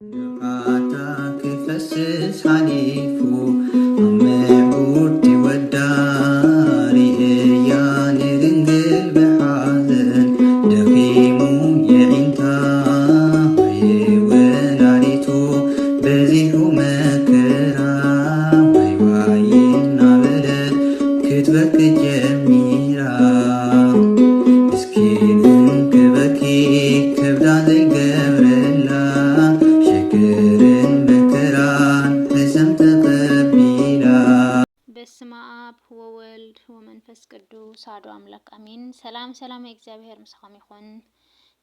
دعاتك فسس حليفو عمعود وداري إيان دنقل بحاذن دخيمو يعينتا ويوناريتو بزيهو مكرا ويواينا بلد كتبك جميرا مسكين كبكي كبدا زي قبرلا በስመ አብ ወወልድ ወመንፈስ ቅዱስ አሐዱ አምላክ አሜን። ሰላም ሰላም የእግዚአብሔር ምስኻም ይኹን።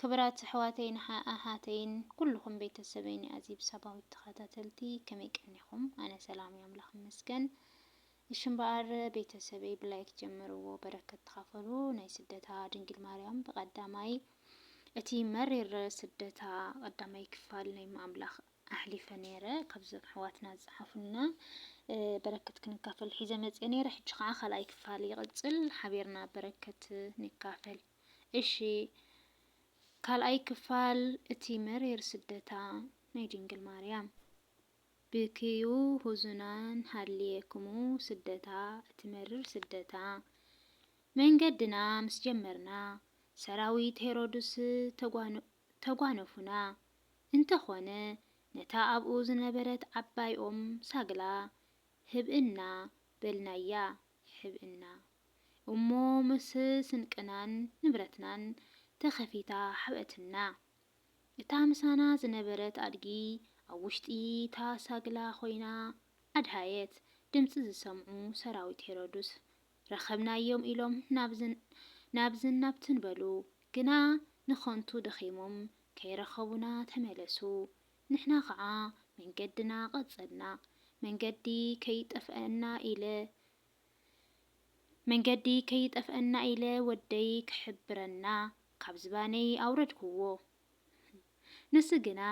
ክብራት ኣሕዋተይን ኣሓተይን ኩልኩም ቤተሰበይን ኣዚብ ሰባዊት ተኸታተልቲ ከመይ ቀኒኹም? ኣነ ሰላም ኣምላኽ ይመስገን። እሽምበኣር ቤተሰበይ ብላይክ ጀምርዎ በረከት ተኻፈሉ። ናይ ስደታ ድንግል ማርያም ብቐዳማይ እቲ መሪር ስደታ ቀዳማይ ክፋል ናይ ኣምላኽ ኣሕሊፈ ነይረ ካብዚ ኣሕዋትና ዝፀሓፉልና በረከት ክንካፈል ሒዘ መፅአ ነይረ። ሕጂ ከዓ ካልኣይ ክፋል ይቕፅል ሓቢርና በረከት ንካፈል። እሺ ካልኣይ ክፋል እቲ መሪር ስደታ ናይ ድንግል ማርያም ብክዩ ሁዙናን ሃልየክሙ ስደታ እቲ መሪር ስደታ መንገድና ምስ ጀመርና ሰራዊት ሄሮድስ ተጓነፉና እንተኾነ ነታ ኣብኡ ዝነበረት ዓባይ ኦም ሳግላ ህብእና በልናያ ህብእና እሞ ምስ ስንቅናን ንብረትናን ተኸፊታ ሓበእትና እታ ምሳና ዝነበረት ኣድጊ ኣብ ውሽጢ እታ ሳግላ ኮይና ኣድሃየት ድምፂ ዝሰምዑ ሰራዊት ሄሮድስ ረኸብናዮም ኢሎም ናብዝን ናብትን በሉ ግና ንኸንቱ ደኺሞም ከይረኸቡና ተመለሱ። ንሕና ከዓ መንገድና ቀጸልና መንገዲ ከይጠፍአና ኢለ ወደይ ክሕብረና ካብ ዝባነይ ኣውረድክዎ። ንስ ግና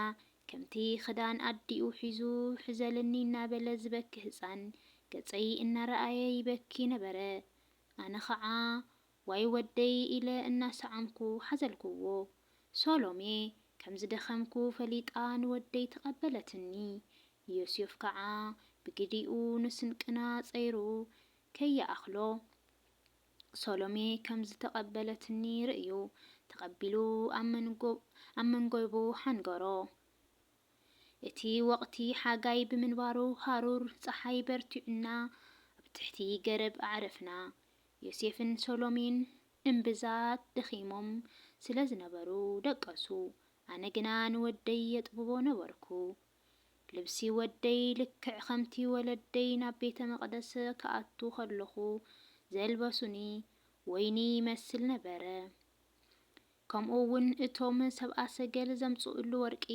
ከምቲ ክዳን ኣዲኡ ሒዙ ሕዘልኒ እናበለ ዝበኪ ህፃን ገፀይ እናረኣየ ይበኪ ነበረ። ኣነ ከዓ ዋይ ወደይ ኢለ እናሰዓምኩ ሓዘልክዎ። ሶሎሜ ከም ዝደኸምኩ ፈሊጣ ንወደይ ተቐበለትኒ። ዮሴፍ ከዓ ብግዲኡ ንስንቅና ፀይሩ ከየኣኽሎ ሶሎሜ ከም ዝተቐበለትኒ ርእዩ ተቐቢሉ ኣብ መንጎይቡ ሓንገሮ። እቲ ወቕቲ ሓጋይ ብምንባሩ ሃሩር ፀሓይ በርቲዑና ኣብ ትሕቲ ገረብ ኣዕረፍና። ዮሴፍን ሶሎሜን እምብዛት ደኺሞም ስለ ዝነበሩ ደቀሱ። ኣነ ግና ንወደይ የጥብቦ ነበርኩ። ልብሲ ወደይ ልክዕ ከምቲ ወለደይ ናብ ቤተ መቕደስ ክኣቱ ከለኹ ዘልበሱኒ ወይኒ ይመስል ነበረ። ከምኡ እውን እቶም ሰብኣ ሰገል ዘምጽኡሉ ወርቂ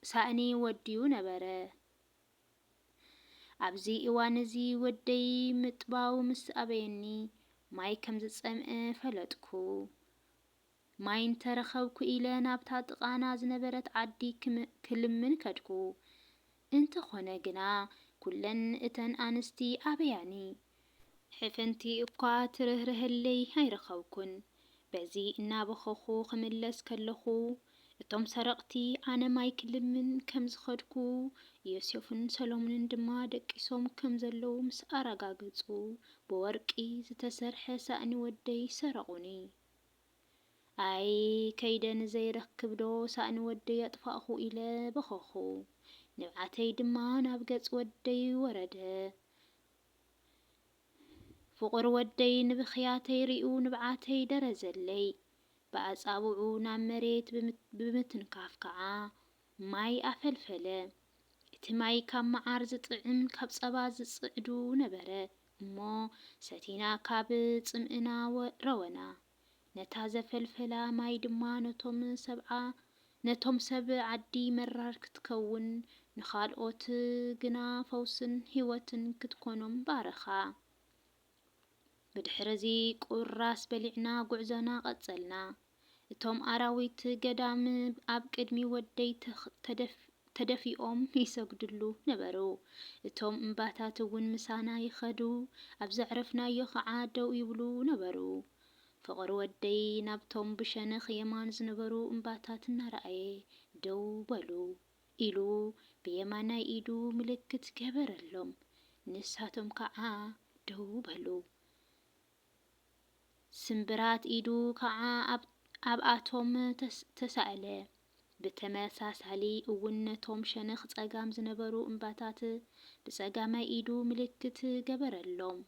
ሳእኒ ወዲዩ ነበረ። ኣብዚ እዋን እዚ ወደይ ምጥባው ምስ ኣበየኒ ማይ ከም ዝጸምአ ፈለጥኩ። ማይ እንተረኸብኩ ኢለ ናብታ ጥቓና ዝነበረት ዓዲ ክልምን ከድኩ። እንተኾነ ግና ኩለን እተን ኣንስቲ ኣበያኒ ሕፍንቲ እኳ ትርህርህለይ ኣይረኸብኩን። በዚ እናበኸኹ ክምለስ ከለኹ እቶም ሰረቕቲ ኣነ ማይ ክልምን ከም ዝኸድኩ ዮሴፍን ሰሎሞንን ድማ ደቂሶም ከም ዘለዉ ምስ ኣረጋገጹ ብወርቂ ዝተሰርሐ ሳእኒ ወደይ ሰረቑኒ። ኣይ ከይደ ንዘይረክብ ዶ ሳእኒ ወደይ ኣጥፋእኹ ኢለ በኸኹ። ንብዓተይ ድማ ናብ ገጽ ወደይ ወረደ። ፍቑር ወደይ ንብኽያተይ ርኡ ንብዓተይ ደረዘለይ። ብኣጻብዑ ናብ መሬት ብምትንካፍ ከዓ ማይ ኣፈልፈለ። እቲ ማይ ካብ መዓር ዝጥዕም ካብ ጸባ ዝጽዕዱ ነበረ እሞ ሰቲና ካብ ጽምእና ረወና። ነታ ዘፈልፈላ ማይ ድማ ነቶም ሰብ ዓዲ መራር ክትከውን ንኻልኦት ግና ፈውስን ህይወትን ክትኮኖም ባረኻ። ብድሕረዚ ቁራስ በሊዕና ጉዕዞና ቀጸልና። እቶም ኣራዊት ገዳም ኣብ ቅድሚ ወደይ ተደፊኦም ይሰግድሉ ነበሩ። እቶም እምባታት እውን ምሳና ይኸዱ ኣብ ዘዕረፍናዮ ከዓ ደው ይብሉ ነበሩ። ፍቅር ወደይ ናብቶም ብሸነኽ የማን ዝነበሩ እምባታት እናረኣየ ደው በሉ ኢሉ ብየማናይ ኢዱ ምልክት ገበረሎም። ንሳቶም ከዓ ደው በሉ። ስምብራት ኢዱ ከዓ ኣብኣቶም ተሳእለ። ብተመሳሳሊ እውን ነቶም ሸነኽ ጸጋም ዝነበሩ እምባታት ብጸጋማይ ኢዱ ምልክት ገበረሎም።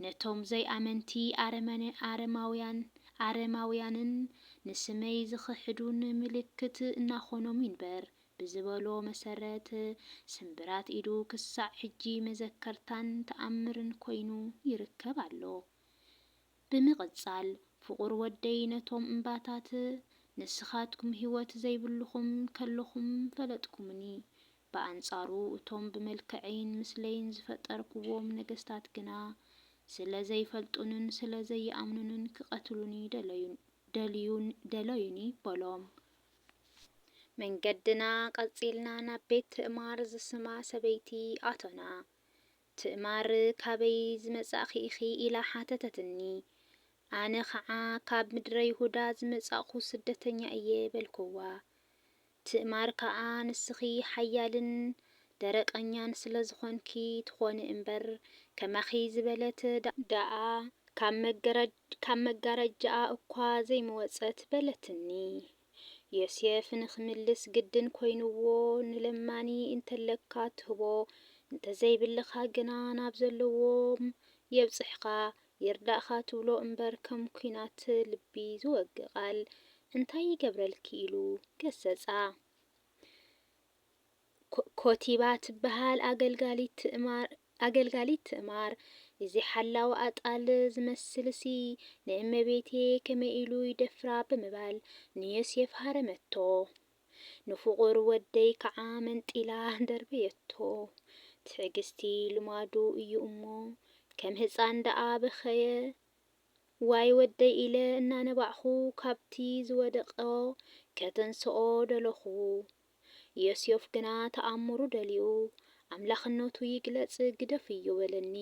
ነቶም ዘይኣመንቲ ኣረማውያንን ንስመይ ዝኽሕዱን ምልክት እናኾኖም ይንበር ብዝበሎ መሰረት ስምብራት ኢዱ ክሳዕ ሕጂ መዘከርታን ተኣምርን ኮይኑ ይርከብ ኣሎ። ብምቕጻል ፍቁር ወደይ ነቶም እምባታት ንስኻትኩም ህይወት ዘይብልኹም ከለኹም ፈለጥኩምኒ፣ ብኣንጻሩ እቶም ብመልክዐይን ምስለይን ዝፈጠርክዎም ነገስታት ግና ስለ ዘይፈልጡንን ስለ ዘይኣምኑንን ክቐትሉኒ ደለዩኒ በሎም። መንገድና ቀጺልና ናብ ቤት ትእማር ዝስማ ሰበይቲ ኣተና። ትእማር ካበይ ዝመጻእኺ ኢኺ ኢላ ሓተተትኒ። ኣነ ከዓ ካብ ምድረ ይሁዳ ዝመጻእኹ ስደተኛ እየ በልክዋ። ትእማር ከዓ ንስኺ ሓያልን ደረቐኛን ስለ ዝኾንኪ ትኾኒ እምበር ከማኺ ዝበለት ደኣ ካብ መጋረጃኣ እኳ ዘይመወፀት በለትኒ። ዮሴፍ ንኽምልስ ግድን ኮይኑዎ ንለማኒ እንተለካ ትህቦ እንተዘይብልኻ ግና ናብ ዘለዎም የብፅሕኻ ይርዳእኻ ትብሎ እምበር ከም ኩናት ልቢ ዝወግእ ቃል እንታይ ይገብረልኪ ኢሉ ገሰጻ። ኮቲባ ትበሃል ኣገልጋሊት ትእማር እዚ ሓላዊ ኣጣል ዝመስልሲ ንእመቤቴ ከመይ ኢሉ ይደፍራ ብምባል ንዮሴፍ ሃረመቶ። ንፍቁር ወደይ ከዓ መንጢላ ደርበየቶ። ትዕግስቲ ልማዱ እዩ እሞ ከም ህፃን ደኣ በኸየ ዋይ ወደይ ኢለ እናነባዕኹ ካብቲ ዝወደቐ ከተንስኦ ደለኹ። ዮሴፍ ግና ተኣምሩ ደልዩ ኣምላኽነቱ ይግለጽ ግደፍ እዩ በለኒ።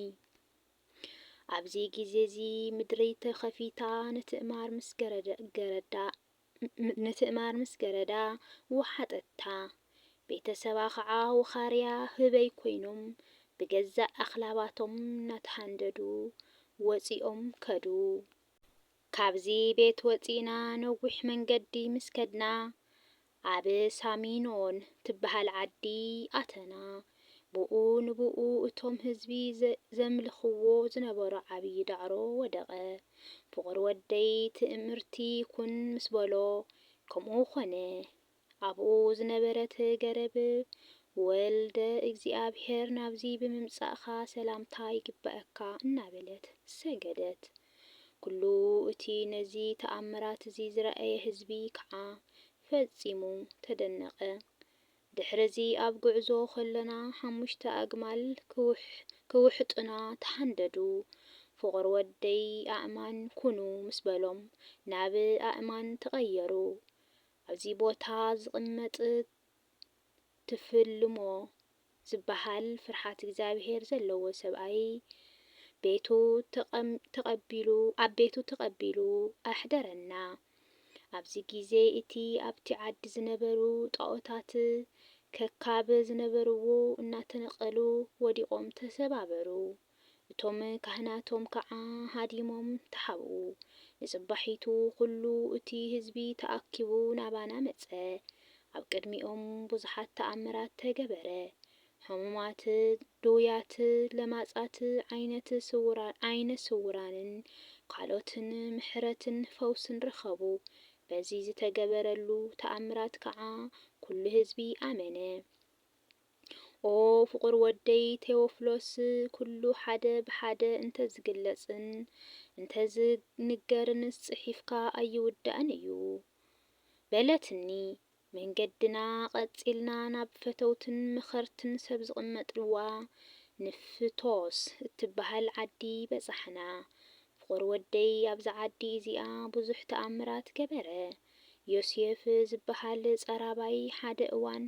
ኣብዚ ግዜ እዚ ምድሪ ተኸፊታ ንትእማር ምስ ገረዳ ወሓጠታ። ቤተሰባ ከዓ ወኻርያ ህበይ ኮይኖም ብገዛእ ኣኽላባቶም እናተሃንደዱ ወፂኦም ከዱ። ካብዚ ቤት ወፂና ነዊሕ መንገዲ ምስ ከድና ኣብ ሳሚኖን ትበሃል ዓዲ ኣተና። ብኡ ንብኡ እቶም ህዝቢ ዘምልኽዎ ዝነበሩ ዓብዪ ዳዕሮ ወደቐ። ፍቁር ወደይ ትእምርቲ ኩን ምስ በሎ ከምኡ ኾነ። ኣብኡ ዝነበረት ገረብ ወልደ እግዚኣብሔር ናብዚ ብምምጻእኻ ሰላምታ ይግበአካ እናበለት ሰገደት። ኩሉ እቲ ነዚ ተኣምራት እዚ ዝረኣየ ህዝቢ ከዓ ፈጺሙ ተደነቐ። ድሕረዚ ኣብ ጉዕዞ ከለና 5 ኣግማል ክውሕጡና ተሃንደዱ። ፍቁር ወደይ ኣእማን ኩኑ ምስ በሎም ናብ ኣእማን ተቐየሩ። ኣብዚ ቦታ ዝቕመጥ ትፍልሞ ዝበሃል ፍርሃት እግዚኣብሔር ዘለዎ ሰብኣይ ኣብ ቤቱ ተቐቢሉ ኣሕደረና። ኣብዚ ግዜ እቲ ኣብቲ ዓዲ ዝነበሩ ጣዖታት ከካብ ዝነበርዎ እናተነቐሉ ወዲቖም ተሰባበሩ። እቶም ካህናቶም ከዓ ሃዲሞም ተሓብኡ። ንጽባሒቱ ኩሉ እቲ ህዝቢ ተኣኪቡ ናባና መጸ። ኣብ ቅድሚኦም ብዙሓት ተኣምራት ተገበረ። ሕሙማት፣ ድውያት፣ ለማጻት፣ ዓይነ ስውራንን ካልኦትን ምሕረትን ፈውስን ረኸቡ። በዚ ዝተገበረሉ ተኣምራት ከዓ ኩሉ ህዝቢ ኣመነ። ኦ ፍቁር ወደይ ቴዎፍሎስ ኩሉ ሓደ ብሓደ እንተዝግለጽን እንተዝንገርንስ ጽሒፍካ ኣይውዳእን እዩ በለትኒ። መንገድና ቀጺልና ናብ ፈተውትን ምኸርትን ሰብ ዝቕመጥዋ ንፍቶስ እትበሃል ዓዲ በጻሕና። ፍቁር ወደይ ኣብዛ ዓዲ እዚኣ ብዙሕ ተኣምራት ገበረ። ዮሴፍ ዝበሃል ጸራባይ ሓደ እዋን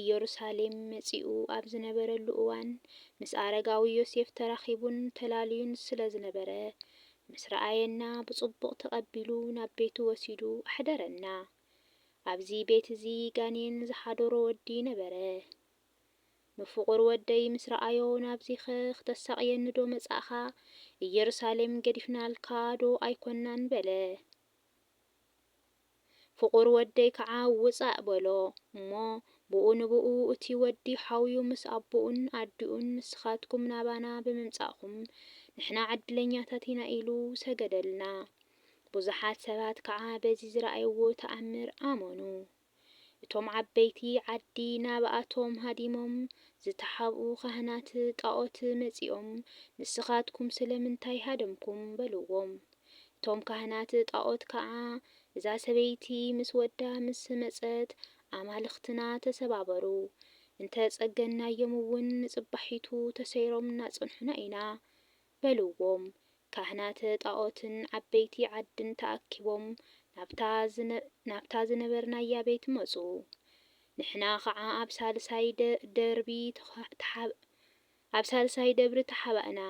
ኢየሩሳሌም መጺኡ ኣብ ዝነበረሉ እዋን ምስ ኣረጋዊ ዮሴፍ ተራኺቡን ተላልዩን ስለ ዝነበረ ምስራአየና ብጽቡቕ ተቐቢሉ ናብ ቤቱ ወሲዱ ኣሕደረና። ኣብዚ ቤት እዚ ጋኔን ዝሓደሮ ወዲ ነበረ። ንፍቑር ወደይ ምስ ረኣዮ ናብዚ ክተሳቕየኒ ዶ መጻእኻ? ኢየሩሳሌም ገዲፍናልካ ዶ ኣይኮናን በለ። ፍቑር ወደይ ከዓ ውፃእ በሎ እሞ ብኡ ንብኡ እቲ ወዲ ሓውዩ ምስ ኣቦኡን ኣዲኡን ንስኻትኩም ናባና ብምምጻእኹም ንሕና ዕድለኛታት ኢና ኢሉ ሰገደልና። ብዙሓት ሰባት ከዓ በዚ ዝረኣይዎ ተኣምር ኣመኑ። እቶም ዓበይቲ ዓዲ ናብኣቶም ሃዲሞም ዝተሓብኡ ካህናት ጣዖት መጺኦም ንስኻትኩም ስለምንታይ ሃደምኩም በልዎም። እቶም ካህናት ጣዖት ከዓ እዛ ሰበይቲ ምስ ወዳ ምስ መጸት ኣማልኽትና ተሰባበሩ፣ እንተ ጸገናዮም እውን ንጽባሒቱ ተሰይሮም እናጸንሑና ኢና በልዎም። ካህናት ጣዖትን ዓበይቲ ዓድን ተኣኪቦም ናብታ ዝነበርናያ ቤት መጹ። ንሕና ከዓ ኣብ ሳልሳይ ደብሪ ተሓባእና።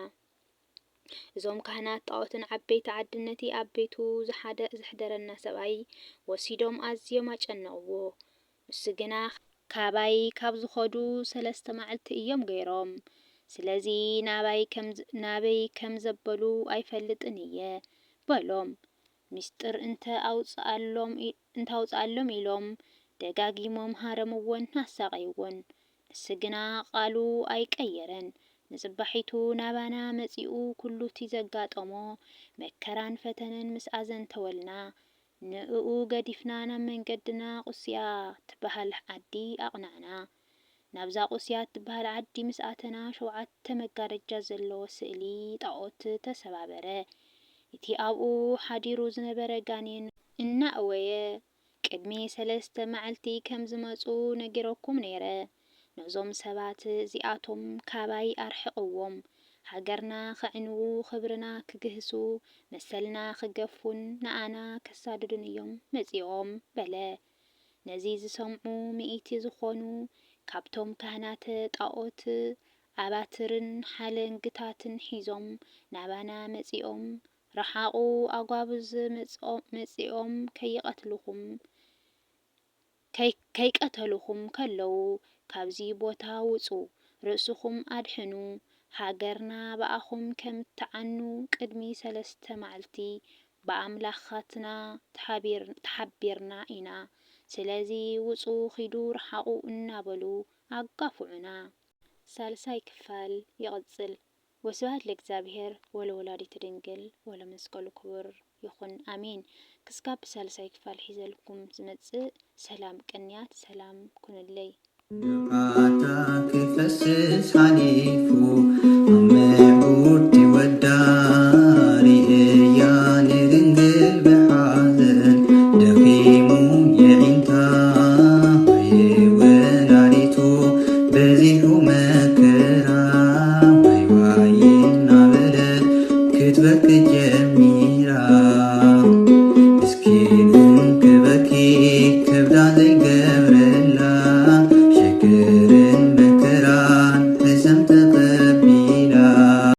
እዞም ካህናት ጣዖትን ዓበይቲ ዓድን ነቲ ኣብ ቤቱ ዝሕደረና ሰብኣይ ወሲዶም ኣዝዮም ኣጨነቕዎ። ንሱ ግና ካባይ ካብ ዝኸዱ 3 መዓልቲ እዮም ገይሮም። ስለዚ ናበይ ከም ዘበሉ ኣይፈልጥን እየ በሎም። ምስጢር እንተ ኣውፅኣሎም ኢሎም ደጋጊሞም ሃረምዎን ኣሳቀይዎን። ንሱ ግና ቃሉ ኣይቀየረን። ንጽባሒቱ ናባና መጺኡ ኩሉ እቲ ዘጋጠሞ መከራን ፈተነን ምስ ኣዘንተወልና ንእኡ ገዲፍና ናብ መንገድና ቁስያ ትበሃል ዓዲ ኣቕናዕና። ናብዛ ቁስያ ትበሃል ዓዲ ምስ ኣተና 7 መጋረጃ ዘለዎ ስእሊ ጣዖት ተሰባበረ። እቲ ኣብኡ ሓዲሩ ዝነበረ ጋኔን እናእወየ ቅድሚ 3 መዓልቲ ከም ዝመጹ ነጊረኩም ነይረ። ነዞም ሰባት እዚኣቶም ካባይ ኣርሕቕዎም። ሃገርና ክዕንዉ፣ ክብርና ክግህሱ፣ መሰልና ክገፉን ንኣና ከሳድዱን እዮም መጺኦም በለ። ነዚ ዝሰምዑ 100 ዝኾኑ ካብቶም ካህናት ጣዖት ኣባትርን ሓለንግታትን ሒዞም ናባና መጺኦም ረሓቑ ኣጓብዝ መጺኦም ከይቀተልኹም ከለዉ ካብዚ ቦታ ውፁ፣ ርእስኹም ኣድሕኑ፣ ሃገርና በኣኹም ከም እትዓኑ ቅድሚ 3 መዓልቲ ብኣምላኻትና ተሓቢርና ኢና። ስለዚ ውፁ ኺዱ ረሓቑ እናበሉ ኣጋፍዑና። ሳልሳይ ክፋል ይቕጽል። ወስብሐት ለእግዚአብሔር ወለወላዲቱ ድንግል ወለመስቀሉ ክቡር ይኹን ኣሜን። ክስካብ ሳልሳይ ክፋል ሒዘልኩም ዝመጽእ ሰላም ቅንያት ሰላም ኩንለይ። ዱዓታ ክፈስስ ሓሊፉ